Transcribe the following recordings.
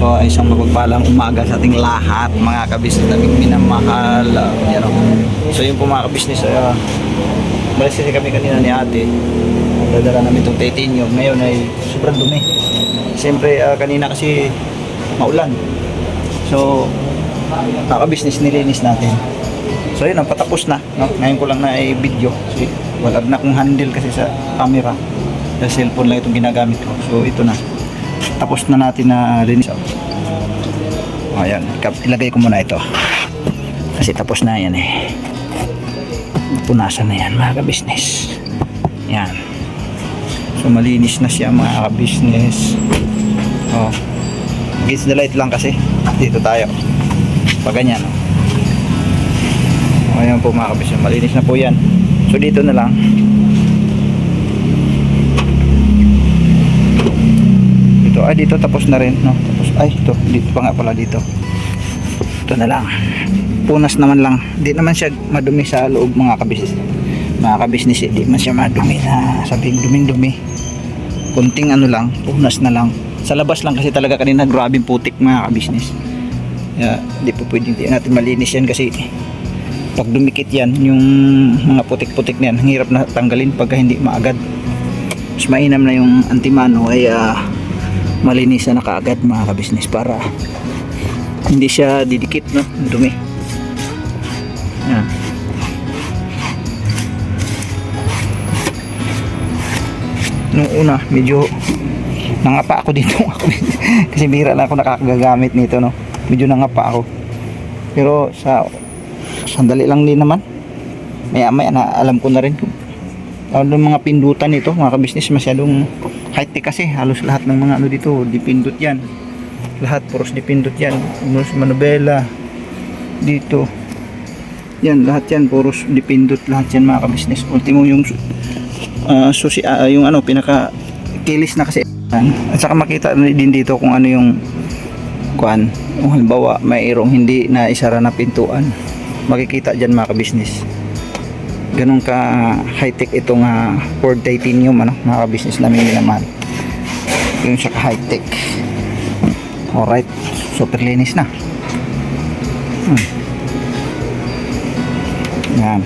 So isang mapagpalang umaga sa ating lahat mga kabisnes naming minamahal. So yun po mga kabisnes, malis kasi kami kanina ni ate. Dadala namin itong titanium. Ngayon ay sobrang dumi. Siyempre kanina kasi maulan. So mga kabisnes, nilinis natin. So yun, patapos na, no? Ngayon ko lang na i-video. So, wala na akong handle kasi sa camera. Sa cellphone lang itong ginagamit ko. So ito na. Tapos na natin na linis. Ayan, ilagay ko muna ito. Kasi tapos na yan eh. Napunasan na yan mga kabisnes. Yan. So malinis na siya mga kabisnes. Against the light lang kasi. Dito tayo. Pag ganyan. Ayan po mga kabisnes. Malinis na po yan. So dito na lang. Dito tapos na rin, no? Tapos, dito pa nga pala dito. Ito na lang. Punas naman lang. Di naman siya madumi sa loob mga kabisnes. Mga kabisnes, di man siya madumi na sabing duming-dumi. Kunting ano lang, punas na lang. Sa labas lang kasi talaga kanina grabing putik mga kabisnes. Di po pwedeng di natin malinis yan kasi pag dumikit yan, yung mga putik-putik na yan, ang hirap na tanggalin pagka hindi maagad. Mas mainam na yung antimano ay malinisan na kaagad mga kabisnes para hindi siya didikit, no? Dumi. Yan. Nung una medyo nangapa ako dito kasi bihira na ako nakakagamit nito, no? Medyo nangapa ako pero sa sandali lang din naman, maya na alam ko na rin yung mga pindutan nito mga kabisnes. Masyadong high-tech kasi halos lahat ng mga ano dito dipindot yan, lahat puros dipindot yan, puros manubela dito yan, lahat yan puros dipindot lahat yan mga kabisnes. Ultimo yung yung ano pinaka kilis na kasi at saka makita din dito kung ano yung kuan, kung halimbawa mayroong hindi na isara na pintuan, makikita dyan mga kabisnes. Ganun ka high-tech itong Ford Titanium, ano, mga kabisnes namin naman. Yung siya ka high-tech. Alright, super linis na. Yan.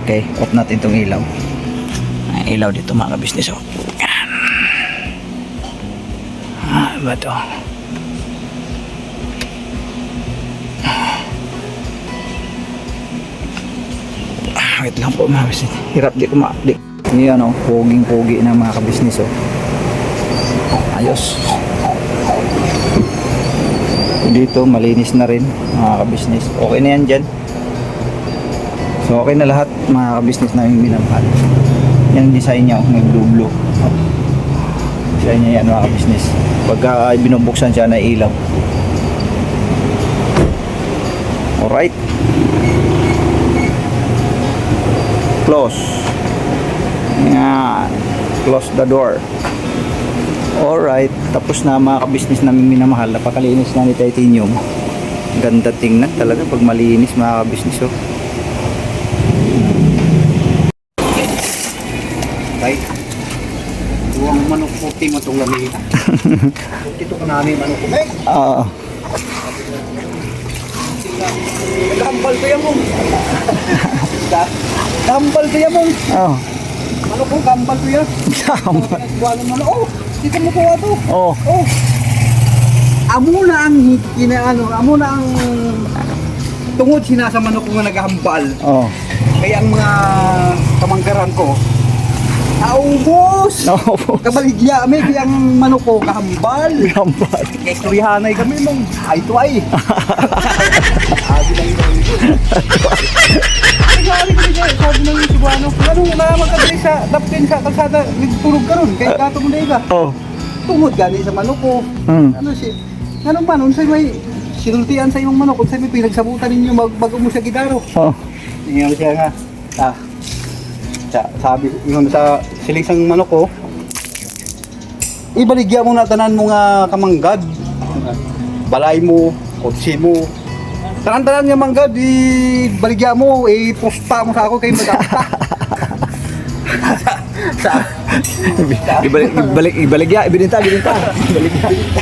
Okay, off natin itong ilaw. Ilaw dito mga kabisnes. Yan. Ba ito? Wait lang po mga kabisnes. Hirap di ko yan poging-pogi na mga kabisnes. Ayos. Dito malinis na rin mga kabisnes. Okay na yan dyan. So okay na lahat mga kabisnes na yung minamahal. Yan design niya, may blue. Design niya yan mga kabisnes. Pagka binubuksan siya na ilaw. Alright. Close. Yan. Close the door. Alright. Tapos na mga kabisnes namin minamahal. Napakalinis na ni titanium. Ganda tingnan talaga pag malinis mga kabisnes. Right. Buwang manok puti mo itong lamig. Ito ka namin manok puti. Nagkahambal ko yan mo. Kambal ko yan mo. Ano ko, kambal ko yan. Kambal. Dito mo ko ito. Amo na ang tungod sinasama ko nga naghahambal. Kaya ang mga kamanggaran ko naubos! Kabaligya kami, kaya ang manok ko kahambal. Kaya istoryahanay kami mong ay to ay. Sabi lang ito. Sabi lang yung Cebuano. Anong nalaman ka dali sa tapin sa kalsada, nagtulog ka ron, kaya gato mo na iba. Tungod gani sa manok ko. Ano siya? Anong ba, nung sa'yo may sinultian sa iyong manok, kung sa'yo may pinagsabutan ninyo bago mo siya gidaro. Tingnan siya nga. Sabi yun sa silisang manok ko, ibaligya mo na tanan mo nga kamanggad, balay mo, kotse mo, tanan-tanan nga manggad, ibaligya mo, iposta mo sa ako kay madakta. Ibalik ya, ibinta.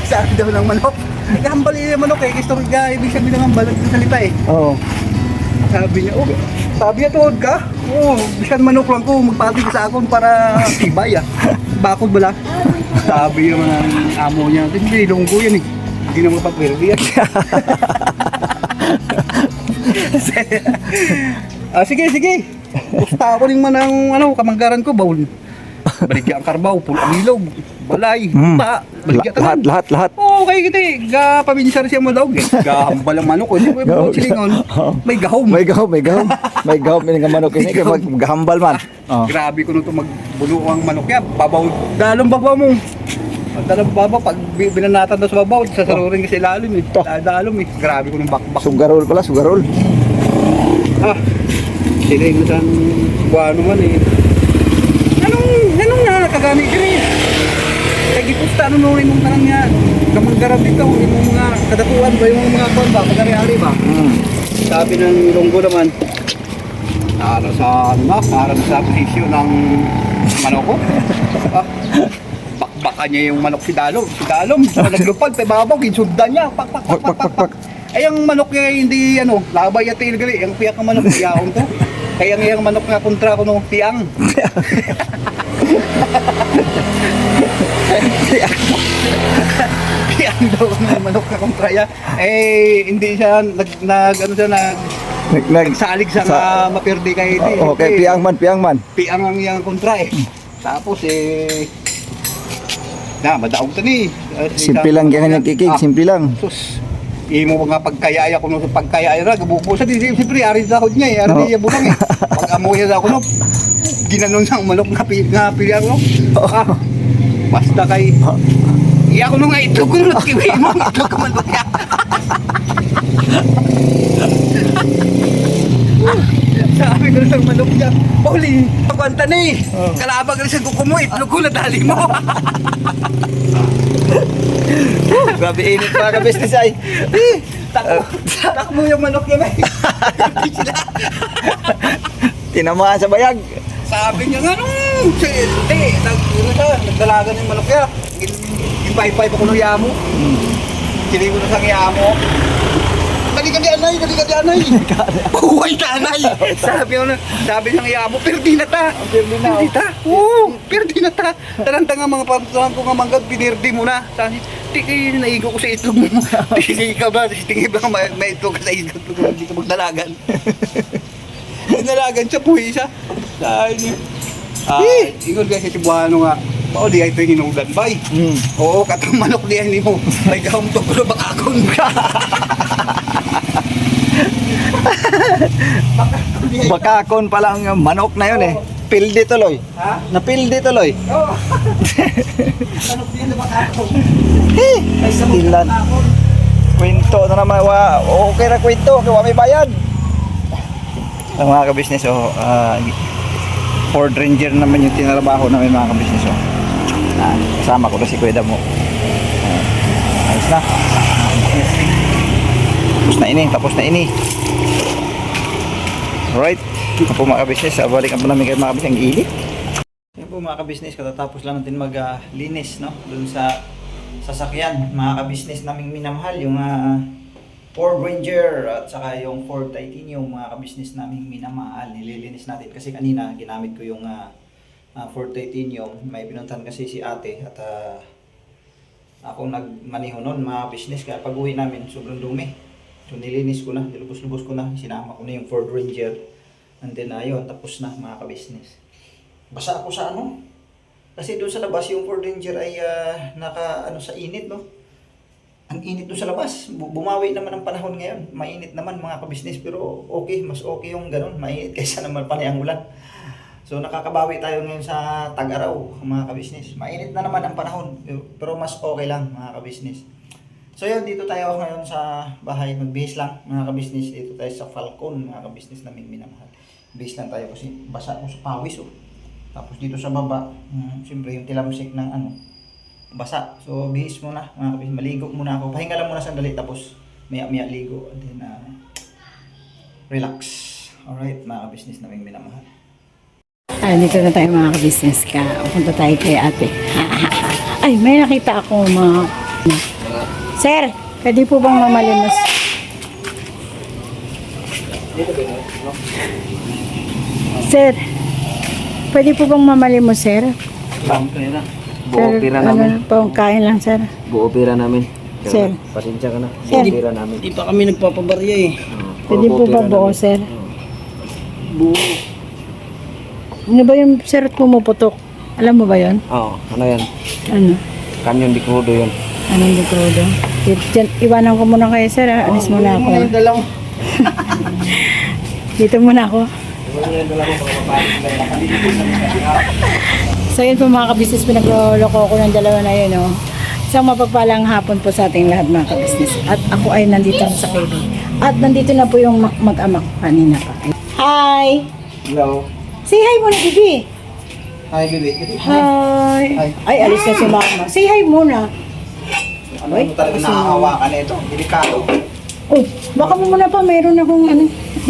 Sa akin daw ng manok. Nagahambal yung manok eh. Gusto nga, ibig sabihin ng hambal sa salita eh. Oo. Sabi niya, oh, sabi niya, tuod ka? Oo, bisan manok lang ko, magpati ka sa akon para tibay ah. Bakod bala. Sabi naman ang amo niya, hindi, lunggo yan eh. Hindi na magpapwerte yan. Sige. Pusta ako rin man ang kamanggaran ko, baul. Baligya ang karbaw, pulo ang ilog, balay, ta, baligya tanan. Lahat. Oo, kaya kita eh. Paminsan siya mo daw. Gahambal ang manok. Hindi ko yung silingon. May gahom. May gahom ini nga manok ini kay maghambal man. Oh. Grabe ko nung ito magbulo ang manok niya. Babaw, dalong babaw mo. Dalong babaw, pag binanatan daw sa babaw, sasarurin kasi ilalim eh. Dalom eh. Grabe ko nung bakbak. Sugarol. Siling na buwano man eh. Anong nakakagamit ka rin? Kaya gipusta nung mong tanang nga. Kamanggaran dito, yung mga kadatuan ba, yung mga kwan ba, pagkari-ari ba? Sabi ng lunggo naman, para sa posisyon ng manok ko. Bakbakan niya yung manok si Dalom. Naglupag, babaw, ginsundan niya. Pak. Ay, ang manok niya hindi, labay at gali. Ang piyak ng manok, iyaon to. Kaya ang manok nga kontra ko nung piang. Piang daw ng manok na kontra niya. Hindi siya, nagsalig sa mapirdi kay hindi. Okay, piang man. Piang ang iyang kontra eh. Tapos madaog to ni. Simple lang ganyan kikig, simple lang. Sus. Imo mga pagkayaya ko no pagkayaya ra gabubo sa di siyempre ari sa hod niya ari niya bulang pag amoy na ako no ginanon sang manok nga pilihan no basta kay iya ko no nga ito ko no kiwi mo ito ka man ya sabi ko sa manok niya Pauli pagwanta ni kalabag rin sa kuko mo itlog ko na dali mo. Grabe init mga ka-business ay. Takbo yung manok niya, may. Tinamaan sa bayag. Sabi niya nga, nagdalagan yung manok niya. Ipay-pay pa ko ng yamo. Kili ko na sa yamo. Dali ka di anay. Buhay ka anay. Sabi ng yamo, perdi na ta. Oo, perdi na ta. Talanta nga mga pagkakaan ko nga manggad, pinirdi mo na. Sabi, di kayo naigo ko sa itlog mo. Di ka ba? Tingin ba may itlog ka sa itlog mo? Hindi ka magdalagan. Nagdalagan siya, buhay siya. Sabi niya. Ingon kaya si Tibuano nga. Oo, di ay ito yung hinugan bay. Oo, katang manok di ay mo. May gahong to, pero bakakon ka. Bakakon pa lang yung manok na yun eh. Pildi tuloy. Ha? Napildi tuloy. Oo. Manok di yan na bakakon. Ay, sa Ilan. Kwento na naman. Okay na kwento. Kaya may bayad. Ang mga ka-business, Ford Ranger naman yung tinarabaho namin mga ka-business. Kasama ko na si Kuya Damo. Ayos na. Tapos na ini. Alright. Ito po mga ka-business. Balikan po namin kayo mga ka-business. Ang init. Yan po mga ka-business. Katatapos lang natin mag-linis doon sa sasakyan. Mga ka-business naming minamahal. Yung Ford Ranger at saka yung Ford Titanium, mga ka-business naming minamahal. Nililinis natin kasi kanina ginamit ko yung Ford Titanium. May pinuntahan kasi si ate at ako nagmaneho nun mga business. Kaya pag uwi namin sobrang dumi. So nilinis ko na, nilubos-lubos ko na. Sinama ko na yung Ford Ranger. And then ayun, tapos na mga ka-business. Basa ako sa kasi doon sa labas yung Ford Ranger ay sa init, no? Ang init doon sa labas. Bumawi naman ang panahon ngayon. Mainit naman mga ka-business, pero okay, mas okay yung ganun. Mainit kaysa naman panay ang ulan. So nakakabawi tayo ngayon sa tag-araw mga ka-business. Mainit na naman ang panahon, pero mas okay lang mga ka-business. So yun, dito tayo ngayon sa bahay. Magbihis lang mga ka-business. Dito tayo sa Falcon mga ka-business namin minamahal. Bihis lang tayo kasi basa ako sa pawis. Tapos dito sa baba, siyempre yung tilamsik ng basa. So bihis muna mga kabis, maligo muna ako. Pahinga lang muna sandali tapos maya ligo and then relax. Alright mga ka-business naming minamahal. Dito na tayo mga ka-business ka. Punta tayo kay ate. Ay, may nakita ako mga... Sir, pwede po bang mamalimos? Sir, pwede po bang mamalimos, sir? Buo pira ano, namin. pangkain lang, sir. Buo pira namin. Sir. Pasensya ka na. Sir. Buo pira namin. Hindi pa kami nagpapabarya eh. Pwede po ba buo, sir? Buo. Ano ba yung sir pumuputok? Alam mo ba yon? Oo, ano yan? Ano? Kanyon di krudo yun. Anong dekrodo? Iwanan ko muna kayo, sir. Alis muna ako. Dito muna ako. So yun po mga kabisnes, pinagloloko ko ng dalawa na yun. Oh. Isang mapagpalang hapon po sa ating lahat mga kabisnes. At ako ay nandito sa KB. At nandito na po yung mag-amak kanina pa. Hi! Hello. Say hi muna, Bibi. Hi, baby. Hi! Hi. Ay, alis na si mama. Say hi muna. Ano mo talaga nakahawakan na ito? Delikado. Oh, baka mo muna pa, meron akong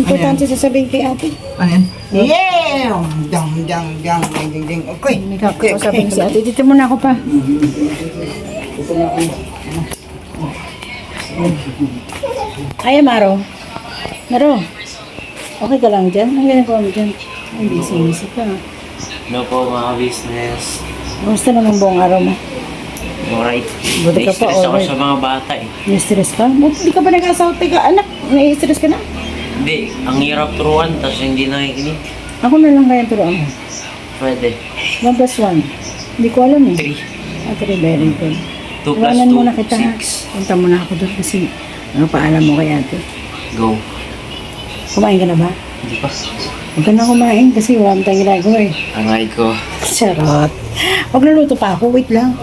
importante sasabihin kay ate. Ano yan? Yeah! Dang, dang, dang, dang, dang, dang. Okay. May kakausapin si ate. Dito muna ako pa. Ay, Maro. Maro. Okay ka lang dyan? Ang ginagawa mo dyan? Ay, busy ka. Ano po mga business? Kamusta naman buong araw mo? Alright. Buti ka pa, Na-stress ako alright. sa mga bata eh. Na-stress ka? Hindi ka ba nag-asawa? Teka, anak, na-stress ka na? Hindi, ang hirap turuan tapos hindi nakikinig. Ako na lang kaya turuan mo. Pwede. 1 plus 1. Hindi ko alam eh. 3. Ah, 3, very good. 2 plus Iwanan 2, muna kita ha. 6. Punta muna ako doon kasi ano paalam mo kay ate. Go. Kumain ka na ba? Hindi pa. Huwag ka na kumain kasi wala akong tayong ginagawa eh. Aray ko. Charot. Huwag naluto pa ako. Wait lang.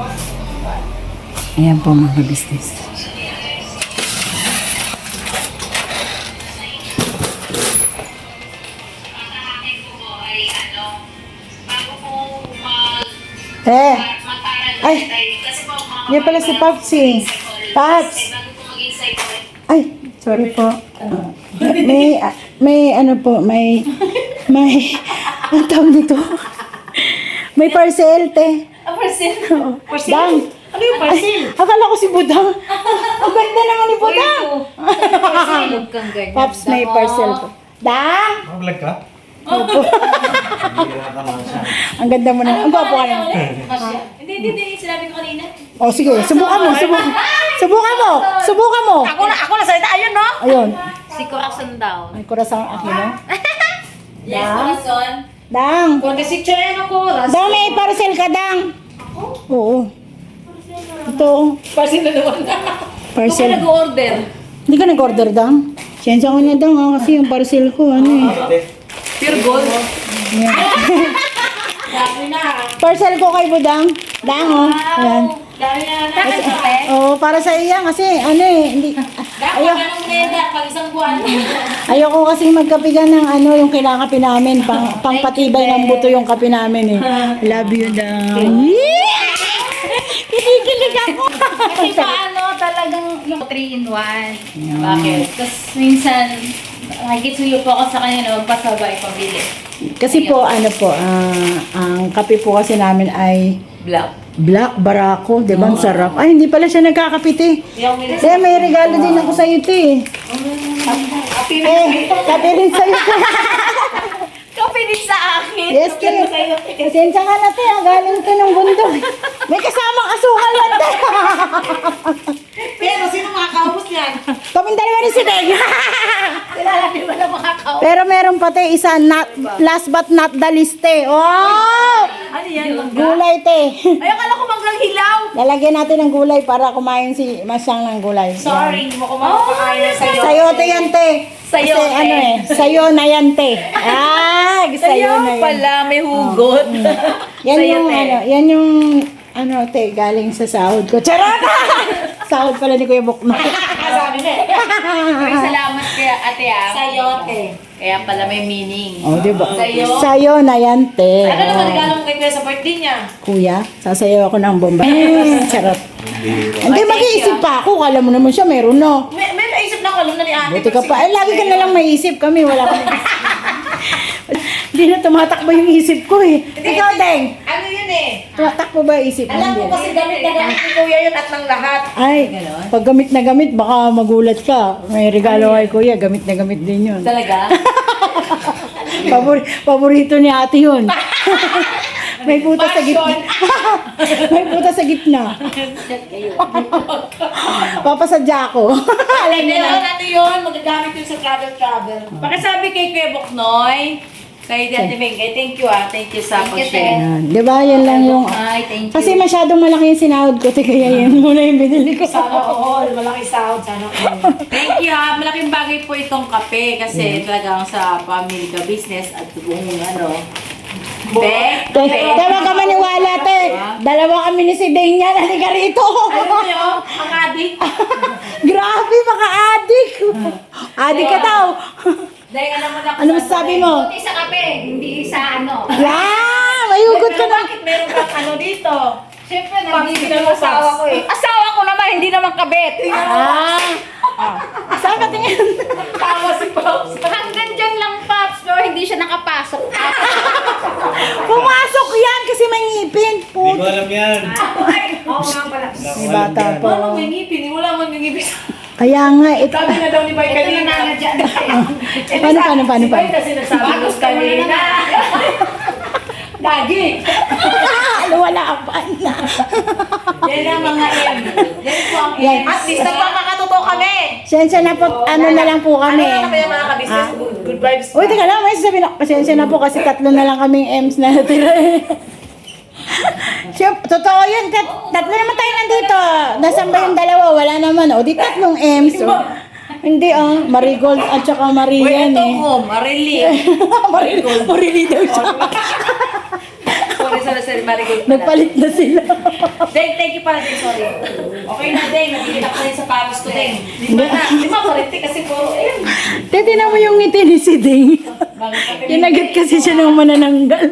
Ayan po mga business. Eh! Ay! Yan pala si Paps eh. Paps! Ay! Sorry po. May ano po, may ang tawag nito? May parcel, te. Parcel? Parcel? Dang. Ano yung parcel? Akala ko si Budang. Ang ganda naman ni Budang. Parcel, huwag kang ganyan. Paps, may parcel po. Dang! Vlog ka? Ang ganda mo na. Ang gwapo ka naman. Hindi. Sinabi ko kanina. O sige, subukan mo. Subukan mo. Ako na salita. Ayun, no? Ayun. Si Corazon daw. Ay, kurasang akin, no? Yes, Corazon. Dang! Kung kasi Cheno Corazon. Dang, may parcel ka, Dang! Oo. Ito. Parcel na naman. Parcel. Kung nag-order. Hindi ka nag-order, Dang? Siyensya ko na, Dang, kasi yung parcel ko, ano eh. Pure gold. Yan. Dami na. Parcel ko kay Budang. Dang, oh. Ayan. Dami na. Bakit kape? Oo, para sa iya kasi, ano eh, hindi... Dapat anong neda pag isang buwan. Ayoko kasi magkapigan ng ano, yung kinakapi namin, pangpatibay ng buto yung kape namin eh. Love you, Dang. Kinikilig ako. Kasi paano talagang yung 3-in-1. Bakit? Tapos minsan, nakikisuyo po ako sa kanya na magpasabay pabili. Kasi po, ano po, ang kape po kasi namin ay Black Barako, di ba? Ang sarap. Ay, hindi pala siya nagkakapite. Kaya may regalo din ako sa'yo, te. Kape rin sa'yo. Kape din sa akin. Yes, te. Pasensya ka na, te. Galing to ng bundok. May kasamang asukal yan, te. Pero sino makakaubos yan? Kaming dalawa ni si Meg. Lalaki ba na makakaubos? Pero meron pa, te, isa, last but not the least, te. Oh! Ano yan? Gulay, te. Ay, akala ko manggang hilaw. Lalagyan natin ng gulay para kumain si Masyang ng gulay. Sorry, hindi mo ko makakain na sa'yo. Sayote yan, te. Sayote. Kasi ano eh, sayo na yan, te. Ah, sayo na yan. pala, may hugot. Yan yung Sayote. yan yung te, galing sa sahod ko. Charot! Sahod pala ni Kuya Bukno. Sabi na eh. Salamat kaya ate ah. Sayote. Kaya pala may meaning. Oh, di ba? Sayo. Sayo na yan, te. Ano naman regalo mo kay Kuya sa birthday niya? Kuya, sasayaw ako ng bomba. Charot. Hindi, mag-iisip pa ako. Kala mo naman siya, meron no. May naisip na ko, alam na ni ate. Buti ka pa. Ay, lagi ka na lang may isip kami. Wala ka Hindi na tumatakbo yung isip ko eh. Ikaw, Deng. Ano yun eh? Tumatakbo ba yung isip mo? Alam ko Hindi. kasi gamit na gamit ni Kuya yun at ng lahat. Ay, pag gamit na gamit, baka magulat ka. May regalo kay kuya, gamit na gamit din yun. Talaga? Paborito ni ate yun. May puta sa gitna. May puta sa gitna. Papasadya ko. Alam niyo yun, ano yun? Magagamit yun sa travel. Pakisabi kay Kuya Buknoy, kay Dati Mengay, thank you Thank you sa pag-share. Yan. Di ba? Yan lang yung... Ay, thank you. Kasi masyadong malaki yung sinahod ko. Kaya yan muna yung binili ko. Sana all, malaki sahod, sana all. Thank you malaking bagay po itong kape kasi talagang sa family ka business at kung ano, Tama ka maniwala, te. Dalawa kami ni si Deng yan. Halika rito. Ano yun? Ang adik. Grabe, maka-adik. Adik ka daw. Dahil alam mo na Ano masasabi mo? Buti sa kape, hindi sa ano. Yeah! May hugot ka na. Bakit meron kang ano dito? Siyempre, Pag-ibig nandito ng asawa ko eh. Asawa ko naman, hindi naman kabit. Saan ka tingin? Tama si Pops. Hanggang dyan lang, Pops, pero hindi siya nakapasok. Pumasok yan kasi may ngipin. Hindi ko alam yan. Oo nga pala. May bata pa. Ano may ngipin? Wala man yung ngipin. Kaya nga, ito. Sabi na daw ni Bay Ito kanina. na nanadyan. Paano? Si Bay kasi nagsabi ko kanina. Lagi. Wala ang na. Yan ang mga M. Yan po ang Yan. M. At least nagpapakatotoo kami. Sensya na po, ano na lang po Ano kami. na kaya mga kabisnes? Good vibes. Uy, teka lang, may sasabihin ako. Pasensya na po kasi 3 na lang kaming M's na natira eh. Siyempre, totoo yun. 3 naman tayo nandito. Nasaan ba yung 2? Wala naman. O, di 3 M's. O. Hindi Marigold at saka Uy, Marian ito eh. ko. Marili. Marili daw siya. Sorry, Marigold pala. Nagpalit na sila. Deng, thank you pala, Deng. Sorry. Okay na, Deng. Nagkikita ko rin sa paros ko, Deng. Di ba, parinti kasi puro, ayun. Titignan mo yung ngiti ni si Ding. Kinagat kasi siya ng manananggal.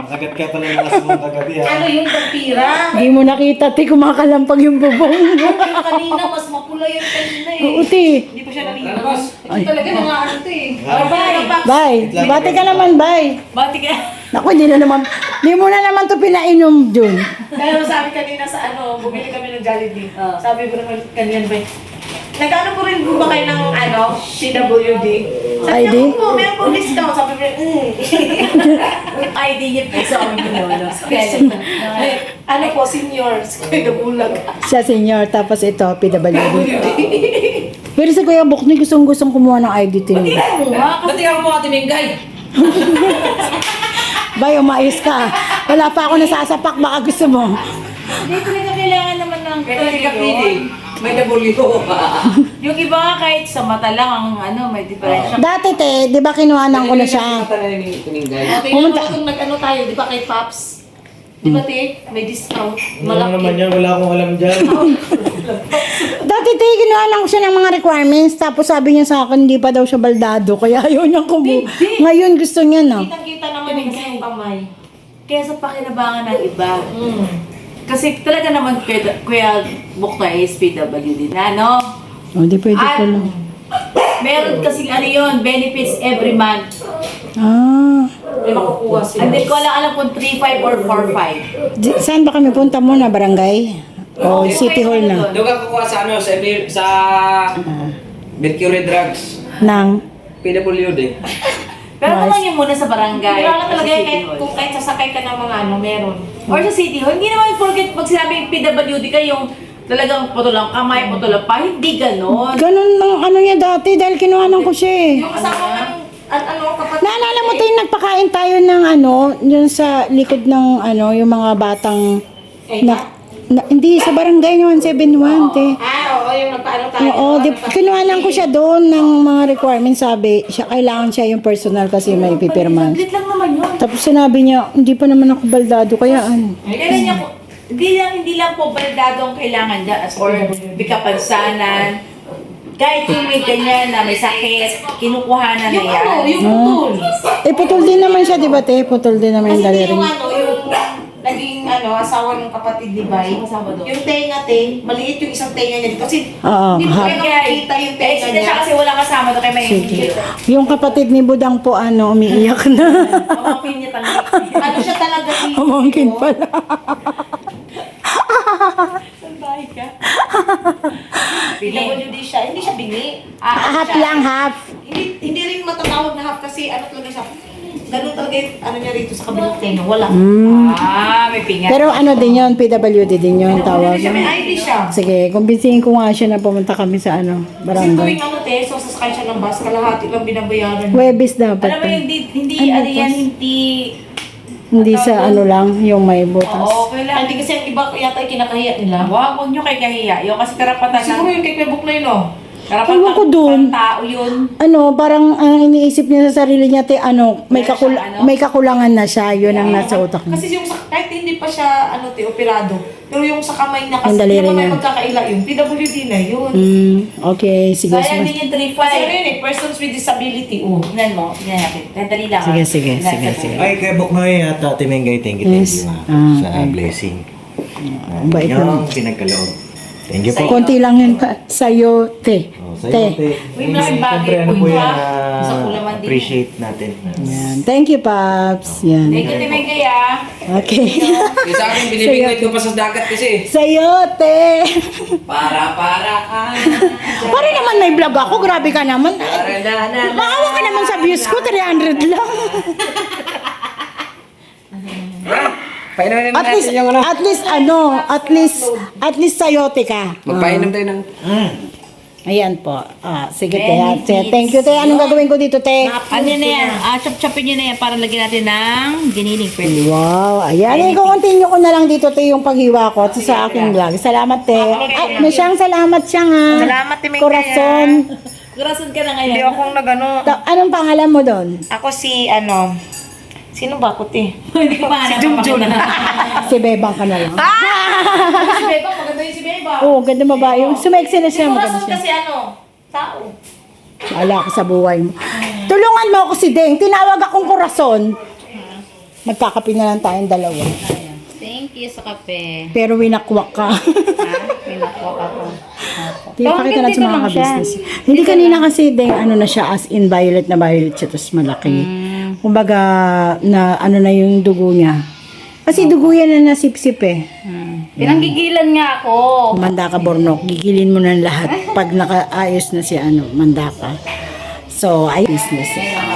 Makagat ka pala ng asmong kagabi ha. Ano yung vampira? Hindi mo nakita, ti, kumakalampag yung bubong. Yung kanina, mas mapula yung kanina eh. Oo, ti. Hindi pa siya nalinis. Ito talaga mga ano to eh. Bye. Bye. Bati ka naman, bye. Bati ka. Naku, hindi mo na naman to pinainom dun. Kaya sabi kanina sa ano, bumili kami ng Jollibee. Sabi ko naman kanina ba, nag-ano po rin po ba kayo ng ano, CWD? Sabi ID? niya po, meron po discount. Sabi ko, Yung ID niya po sa amin yun. Ano po, seniors. Kaya nabulag. Siya senior, tapos ito, PWD. Pero si Kuya Buknoy, gustong kumuha ng ID to yun. Ano nga? Kasi ako po Ate Mengay. Bay, umayos ka. Wala pa ako nasasapak, baka gusto mo. Hindi ko na kailangan naman ng may W. Yung iba nga kahit sa mata lang ang ano, may diferensya. Dati, te, di ba kinuhanan ko na siya? Okay, kung nag-ano tayo, di ba kay Pops? Di ba, te? May discount. Ano naman yan? Wala akong alam dyan. Dati, te, kinuhanan ko siya ng mga requirements, tapos sabi niya sa akin, hindi pa daw siya baldado, kaya ayaw niyang kumuha. Ngayon, gusto niya na. Kitang-kita naman yung kasi yung kamay. Kaya sa pakinabangan ng iba. Kasi talaga naman Kuya Buknoy is PWD na, no? O, di pwede At ko lang. meron kasing ano yun, benefits every month. Ah. May makukuha sila. Hindi ko alam kung 3-5 or 4-5. Saan ba kami punta muna? Barangay? O City Hall na? Doon ka kukuha sa ano, sa Mercury Drugs. Nang? PWD. Pero naman yung muna sa barangay. Kailangan or talaga sa City kahit, Hall. kung kahit sasakay ka ng mga ano, meron. Or sa City Hall. Hindi naman forget pag sinabing PWD ka yung talagang putulang kamay, putulang pa. Hindi ganon. Ganun ng ano niya dati dahil kinuhanan ko siya eh. Yung kasama ng ano, kapatid. Naalala mo tayo nagpakain tayo ng ano, yun sa likod ng ano, yung mga batang hindi sa barangay naman 71 te. Oo, yung nagpaano tayo. Oo, kinuhanan ko siya doon ng mga requirements, sabi, siya kailangan siya yung personal kasi may pipirman. Saglit lang naman yun. Tapos sinabi niya, hindi pa naman ako baldado, kaya ano. Kailan niya po, hindi lang po baldado ang kailangan dyan as or bikapansanan. Kahit yung may ganyan na may sakit, kinukuhanan na Yung yan. ano, yung putol. Eh, putol din naman siya, di ba te? Putol din naman yung Kasi daliri yung niya. ano, yung naging ano, asawa ng kapatid ni Bay, yung tenga, maliit yung isang tenga niya dito. Kasi Oo, hindi mo ha. kayo makikita yung tenga Hindi siya niya. kasi wala kasama doon kay may Yung kapatid ni Budang po, umiiyak na. Pamangkin niya talaga. Ano siya talaga dito? Pamangkin pala. Bahay ka. PWD siya. Hindi siya bingi. Half lang, half. Hindi rin matatawag na half kasi ano talaga siya. Ganun talaga yung ano niya rito sa kabilang tenga. Wala. May pinga. Pero din yun, PWD din yun, tawag. Siya, may ID siya. Sige, kumbinsihin ko nga siya na pumunta kami sa Kasi barangay. tuwing so sasakay siya ng bus, kalahati lang binabayaran. Webis dapat. Alam mo yung hindi, Ano ano yan, hindi... Hindi sa lang, yung may butas. Oo, kailangan. Hindi kasi ang iba yata ay kinakahiya nila. Huwag nyo kay kahiya. Yung kasi karapatan Siguro yung kay Kwebok na yun, oh. Karapatan Ewan ko dun. ng tao yun. Parang ang iniisip niya sa sarili niya, may, Wala siya, ano? may kakulangan na siya, yun ang nasa utak niya. Kasi yung kahit hindi pa siya, operado, pero yung sa kamay niya, Yung kasi daliri hindi naman may niya. pagkakaila yun. PWD na yun. Okay, sige. Sayang sige. din yung 3-5. Kasi ano yun persons with disability, oh. Tingnan mo, tingnan natin. Dali lang. Sige, ah. sige, Tingnan sige, natin. sige. Ay, kay Boknoy at Ate Mengay, thank you Yes. sa blessing. Ang bait naman. Yung pinagkaloob. Thank you po. Konti lang yun pa. Sa'yo, te. Sa'yo, Te. Ate. Uy, malaking bagay Siyempre, ano po po yun, yan, ah. Sa kulaman din. appreciate natin. Yan. Thank you, Paps. Yan. Thank you, Timay Kaya. Okay. Yung sa akin, binibigay ko pa sa dagat kasi. Sa'yo, te. Para ka. Pare naman may vlog ako. Grabe ka naman. Maawa ka naman sa views ko. 300 lang. Painumin At least, at least sayote ka. Magpainom tayo ng... Ayan po. Sige, te. Thank you, te. Anong gagawin ko dito, te? Ano na yan? Chop-chopin nyo na yan para lagyan natin ng giniling pwede. Wow, ayan. I-continue ko na lang dito, te, yung paghiwa ko sa aking vlog. Salamat, te. Ay, may siyang salamat siya nga. Salamat, Timay Corazon. Kurasan ka na Hindi ngayon. akong nagano. Anong pangalan mo doon? Ako si, sino ba ako, te? Hindi ko pa Si Junjun. Si Bebang ka na lang. Si Beba, maganda yung si Beba. Oo, ganda mabayo. Sumeksi na siya. Maganda Corazon siya. kasi tao. Wala ka sa buhay mo. Tulungan mo ako si Deng. Tinawag akong Corazon. Magkakape na lang tayong dalawa. Thank you sa kape. Pero winakwak ka. Pinakuha ako. Pakita natin sa mga ka-business. Hindi kanina kasi Deng, na siya as in violet na violet siya. Tapos malaki. Kumbaga, na yung dugo niya. Kasi dugo yan na nasipsip eh. Pinanggigilan nga ako. Manda ka, Bornok. Gigilin mo na lahat pag nakaayos na si manda ka. So, ay business.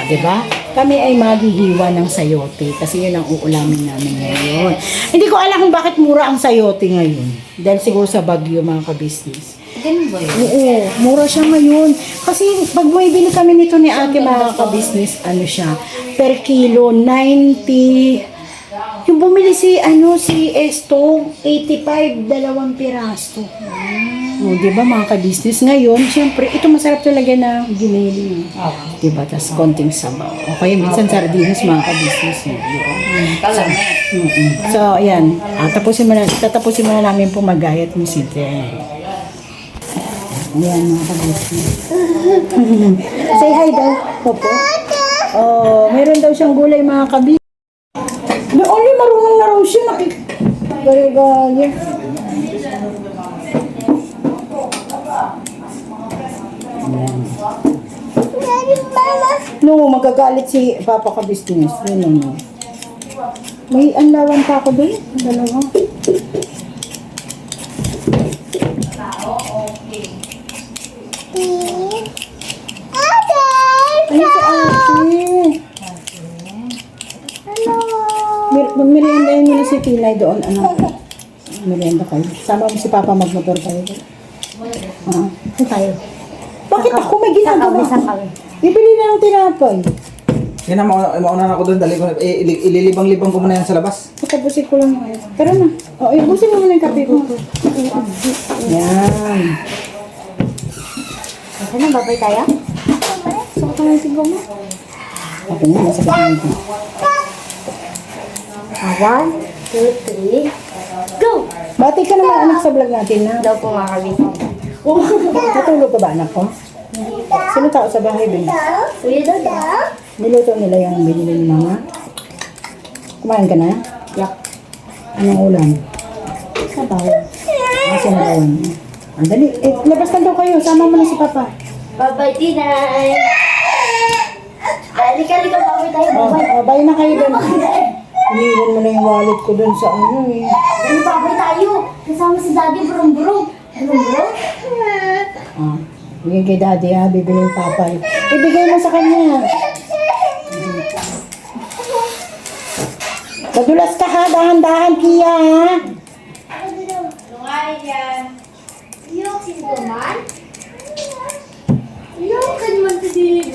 Diba? Kami ay maghihiwa ng sayote kasi yun ang uulamin namin ngayon. Hindi ko alam kung bakit mura ang sayote ngayon. Dahil siguro sa Baguio, mga ka-business. Ganun ba yun? Oo, mura siya ngayon. Kasi pag bumibili kami nito ni ate, mga ka-business, siya, per kilo, 90. Yung bumili si Esto, 85, 2 piraso. O, diba mga ka-business? Ngayon, syempre, ito masarap talaga na giniling. Diba? Tapos konting sabaw. O kaya minsan sardinas, mga ka-business. So, ayan. Tatapusin mo na namin po mag-gayat mo si Deng. Ayan, mga ka-business. Say hi daw. Popo. Oh, meron daw siyang gulay, mga ka-business. Only marunong na raw siya. Gaya-gaya. No, magagalit si Papa ka-business. Yun naman. May anlawan pa ako doon. Dalawa. Ano si ate? Magmerienda yun muna si Tinay doon. Merienda kayo. Sama mo si Papa magmotor kayo. Ito tayo. Bakit ako may ginagawa? Ibili na ng tinapay. Yan na, mauna na ako doon. Dali ko, ililibang-libang ko muna yan sa labas. Tapusin ko lang. Tara na. O, ibusin mo muna yung kape ko. Yan. Ano, babay tayo? Saka ka ng tingko mo. Okay na, nasa kapatid mo. 1, 2, 3, go! Bati ka naman anak sa vlog natin na. Daw po mga kabit. Natulog ka ba anak ko? Sino tao sa bahay ba? Kuya daw. Niluto nila yung binili ni mama. Kumain ka na? Yuck. Anong ulam? Sabaw. Sabawan. Andali. Labas na daw kayo. Sama mo na si Papa. Bye-bye, Tinay. Halika, babay tayo, babay. Bye na kayo doon. Iniwan mo na yung wallet ko doon sa ano eh. Dali, babay tayo. Kasama si Daddy, burong-burong. Burong-burong? Bigay kay Daddy ha, bibili yung Papa. Ibigay mo sa kanya. Madulas ka ha, dahan-dahan Kia ha. Lungayin yan. Yung sinduman? Yung kanman to din.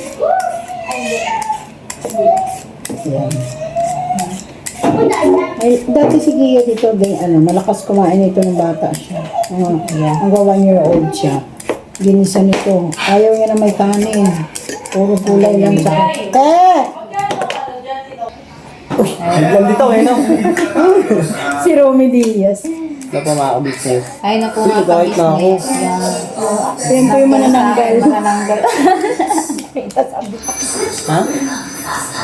Ay, dati si Gia dito, malakas kumain ito ng bata siya. Hanggang 1 year old siya. Ginisa nito. Ayaw niya na may kanin. Puro kulay lang sa... Lang dito eh, no? Si Romy Diaz. Ito po mga kabisnes. Ay, naku Sige, kahit na ako. Yan po yung manananggal. Ha?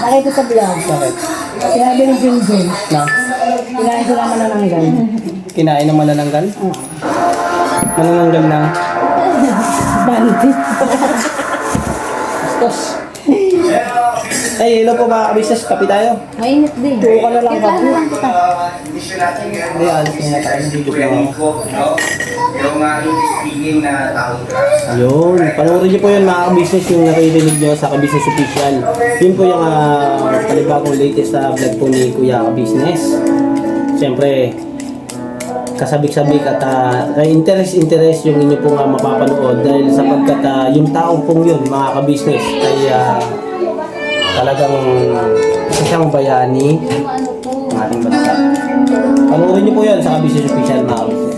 Nakita sa vlog. Bakit? Sinabi ni Junjun. Na? Kinain sila manananggal. Kinain ng manananggal? Manananggal na. Banti. Ay, hello po mga kabisnes. Kapi tayo. mainit din. Tuwa ka na lang kapo. Ay, alis na tayo. Nandito lang ako. Yun. Panoorin niyo po yun mga kabisnes yung nakikinig nyo sa Kabisnes Official. Yun po yung panibagong latest na vlog po ni Kuya Kabisnes. Siyempre, kasabik-sabik at interest yung inyo pong mapapanood dahil sapagkat yung taong pong yun mga kabisnes ay talagang isa siyang bayani ng ating bansa. Panoorin niyo po yun sa Kabisnes Official mga kabisnes.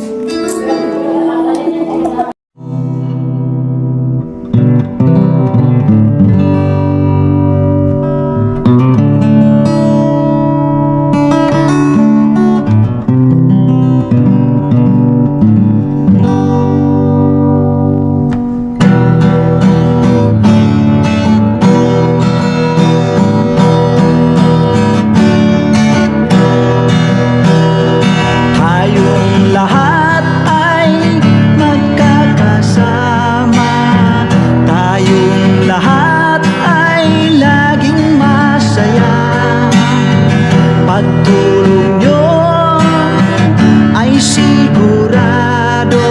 Tayong lahat ay magkakasama. Tayong lahat ay laging masaya. Pagtulong nyo ay sigurado,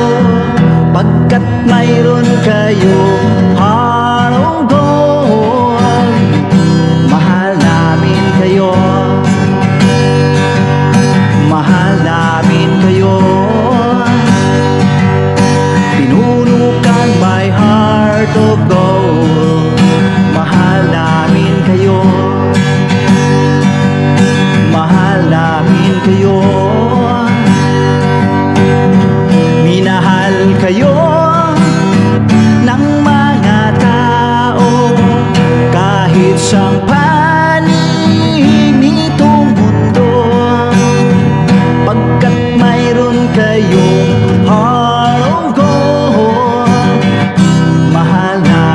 pagkat mayroon kayo heart of gold. Mahal namin kayo. Mahal namin kayo. Pinunukan my heart of gold. Mahal namin kayo. Mahal namin kayo. Minahal kayo ng mga tao kahit siyang panig nitong mundo. Pagkat mayroon kayong heart of gold, mahal na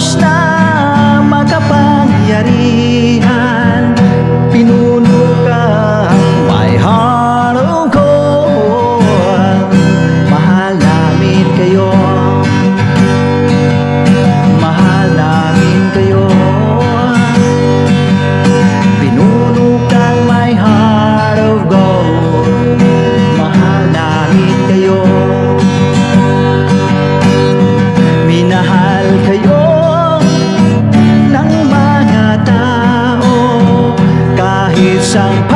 Diyos na makapangyarihan, pinuno kang my heart of gold. Mahal namin kayo, mahal namin kayo. Pinuno kang my heart of gold. Mahal namin kayo, minahal kayo ng mga tao kahit sang